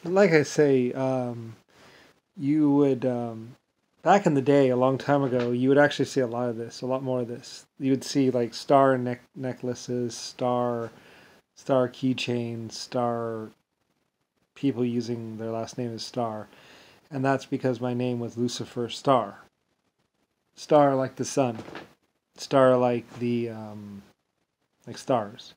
Like I say, you would back in the day, a long time ago, you would actually see a lot of this, a lot more of this. You would see like star necklaces, star keychains, star people using their last name as Star, and that's because my name was Lucifer Star. Star like the sun, star like the like stars.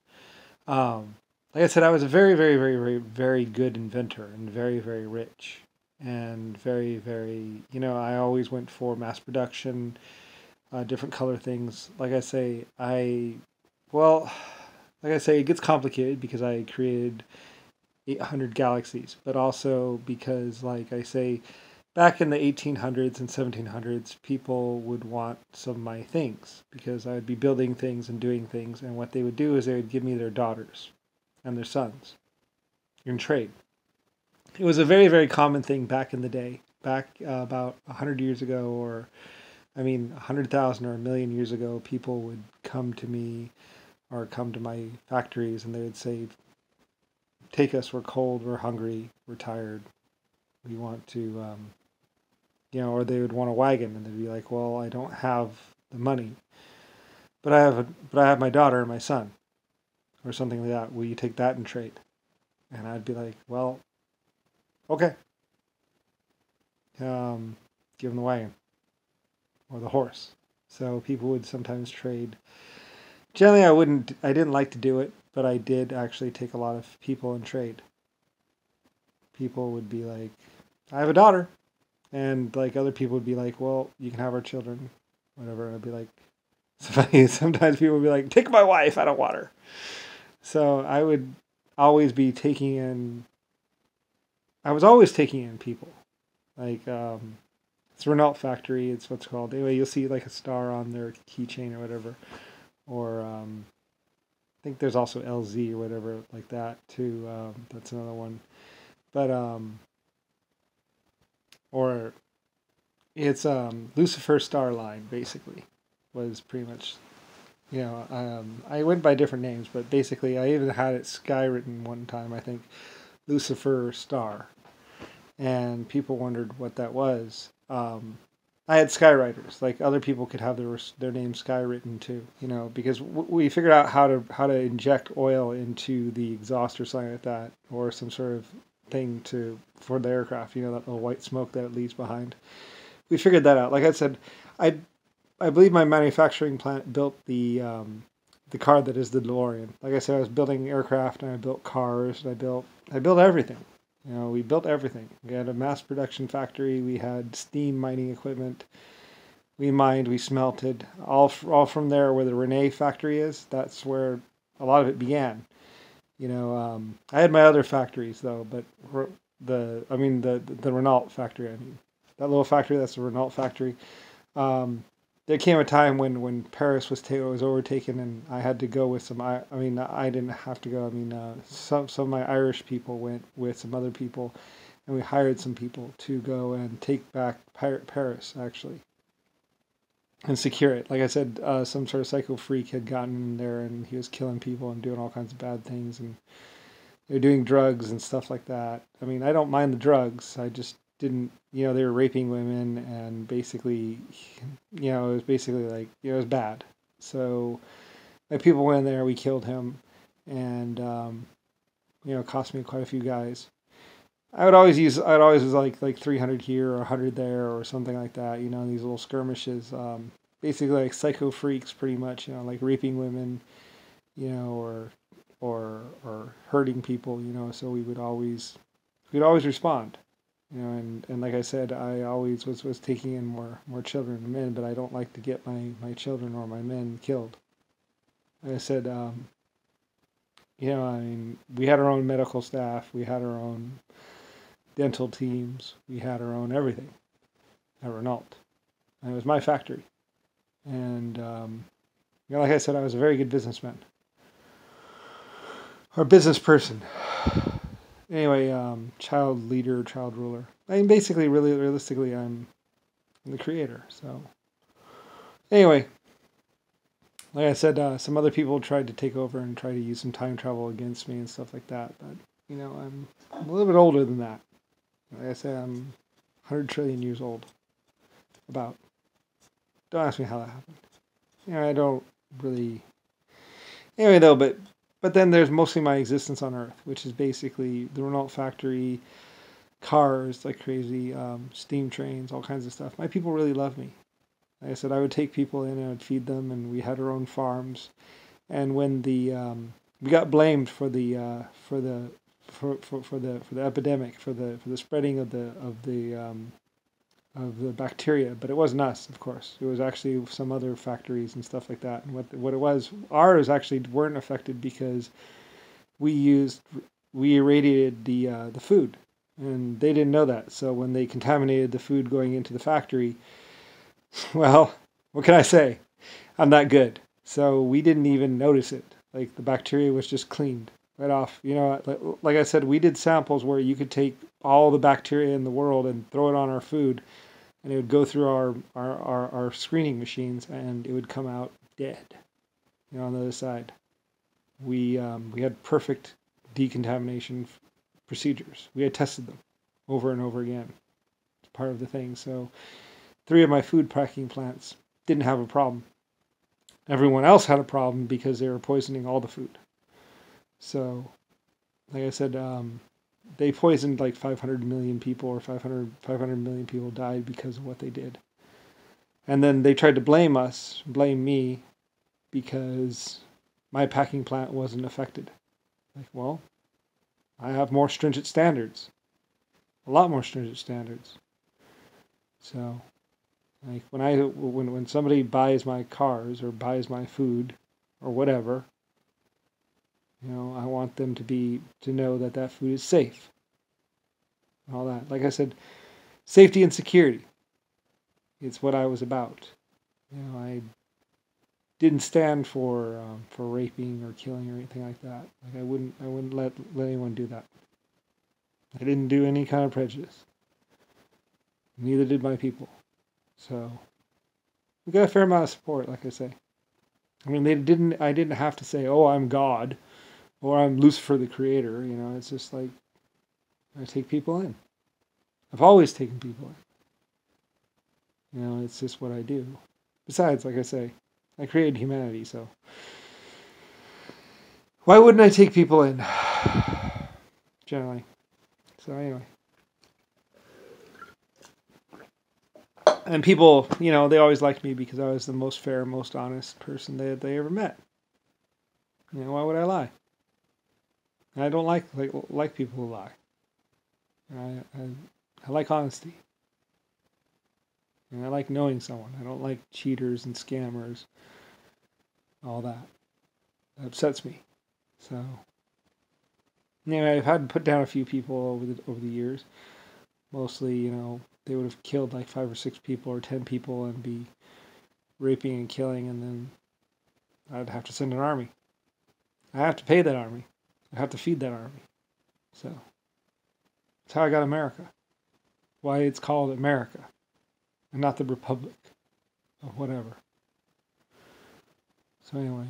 Um, like I said, I was a very, very, very, very, very good inventor and very, very rich and very, very. I always went for mass production, different color things. Well, like I say, it gets complicated because I created 800 galaxies, but also because, like I say, back in the 1800s and 1700s, people would want some of my things because I would be building things and doing things, and what they would do is they would give me their daughters and their sons in trade. It was a very, very common thing back in the day, back about 100 years ago, or I mean, 100,000 or a million years ago, people would come to me or come to my factories and they would say, take us, we're cold, we're hungry, we're tired, we want to, or they would want a wagon and they'd be like, well, I don't have the money, but I have my daughter and my son, or something like that. Will you take that in trade? And I'd be like, well, okay. Give them the wagon or the horse. So people would sometimes trade. Generally, I didn't like to do it, but I did actually take a lot of people in trade. People would be like, I have a daughter. And like other people would be like, well, you can have our children, whatever. And I'd be like, sometimes people would be like, take my wife, I don't want her. So I would always be taking in, I was always taking in people. Like, it's Renault Factory, it's what's called. Anyway, you'll see like a star on their keychain or whatever. Or I think there's also LZ or whatever like that too. That's another one. But, or it's Lucifer Starline, basically, was pretty much, I went by different names, but basically I even had it skywritten one time, I think, Lucifer Star. And people wondered what that was. I had skywriters, like other people could have their name skywritten too, because we figured out how to inject oil into the exhaust or something like that, or some sort of thing for the aircraft, that little white smoke that it leaves behind. We figured that out. Like I said, I I believe my manufacturing plant built the car that is the DeLorean. Like I said, I was building aircraft and I built cars. And I built everything. We built everything. We had a mass production factory. We had steam mining equipment. We mined. We smelted. All from there, where the Rene factory is. That's where a lot of it began. I had my other factories though, but the Renault factory. I mean, that little factory. That's the Renault factory. Um, there came a time when Paris was overtaken, and I had to go with some. I mean, I didn't have to go. I mean, some of my Irish people went with some other people, and we hired some people to go and take back Paris actually and secure it. Like I said, some sort of psycho freak had gotten in there, and he was killing people and doing all kinds of bad things, and they're doing drugs and stuff like that. I mean, I don't mind the drugs. I just didn't, they were raping women and basically, it was basically like, it was bad. So my people went in there, we killed him, and, it cost me quite a few guys. I'd always use like 300 here or 100 there or something like that, these little skirmishes. Basically like psycho freaks pretty much, like raping women, or hurting people, so we'd always respond. And like I said, I always was taking in more children and men, but I don't like to get my children or my men killed. Like I said, I mean, we had our own medical staff, we had our own dental teams, we had our own everything at Renault, and it was my factory. And like I said, I was a very good businessman or business person. Anyway, child leader, child ruler. I mean, basically, really, realistically, I'm the creator. So, anyway, like I said, some other people tried to take over and try to use some time travel against me and stuff like that. But I'm a little bit older than that. Like I said, I'm 100 trillion years old. About. Don't ask me how that happened. I don't really. Anyway, though, but then there's mostly my existence on Earth, which is basically the Renault factory, cars like crazy, steam trains, all kinds of stuff. My people really love me. Like I said, I would take people in and I would feed them, and we had our own farms. And when we got blamed for the epidemic, for the spreading of the bacteria, but it wasn't us, of course. It was actually some other factories and stuff like that. And what it was, ours actually weren't affected because we irradiated the food, and they didn't know that. So when they contaminated the food going into the factory, well, what can I say? I'm not good. So we didn't even notice it. Like the bacteria was just cleaned right off. Like I said, we did samples where you could take all the bacteria in the world and throw it on our food, and it would go through our screening machines, and it would come out dead. On the other side, we had perfect decontamination procedures. We had tested them over and over again. It's part of the thing. So 3 of my food packing plants didn't have a problem. Everyone else had a problem because they were poisoning all the food. So, like I said, they poisoned like 500 million people, or 500 million people died because of what they did. And then they tried to blame me, because my packing plant wasn't affected. Like, well, I have more stringent standards. A lot more stringent standards. So, like when somebody buys my cars or buys my food or whatever, I want them to know that food is safe. And all that. Like I said, safety and security. It's what I was about. I didn't stand for raping or killing or anything like that. Like I wouldn't let anyone do that. I didn't do any kind of prejudice. Neither did my people. So we got a fair amount of support, like I say. I mean, I didn't have to say, "Oh, I'm God," or "I'm Lucifer the Creator." It's just like I take people in. I've always taken people in. It's just what I do. Besides, like I say, I created humanity, so why wouldn't I take people in? Generally. So anyway. And people, they always liked me because I was the most fair, most honest person they ever met. Why would I lie? I don't like people who lie. I like honesty. And I like knowing someone. I don't like cheaters and scammers. All that. It upsets me. So, anyway, I've had to put down a few people over the years. Mostly, they would have killed like 5 or 6 people or 10 people and be raping and killing, and then I'd have to send an army. I have to pay that army. I have to feed that army. So that's how I got America. Why it's called America and not the Republic of whatever. So anyway,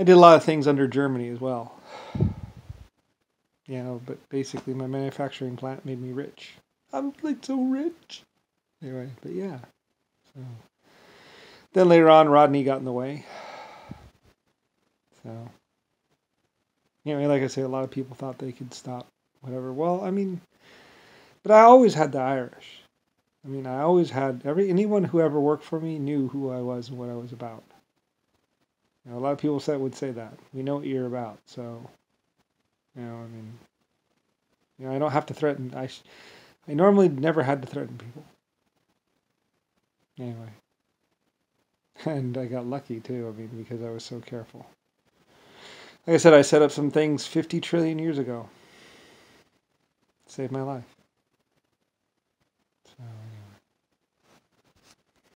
I did a lot of things under Germany as well. But basically my manufacturing plant made me rich. I'm like so rich. Anyway, but yeah. So then later on, Rodney got in the way. So anyway, like I say, a lot of people thought they could stop whatever. Well, I mean, but I always had the Irish. I mean, I always had anyone who ever worked for me knew who I was and what I was about. A lot of people would say that. We know what you're about, so I don't have to threaten. I normally never had to threaten people. Anyway. And I got lucky too, because I was so careful. Like I said, I set up some things 50 trillion years ago. Saved my life.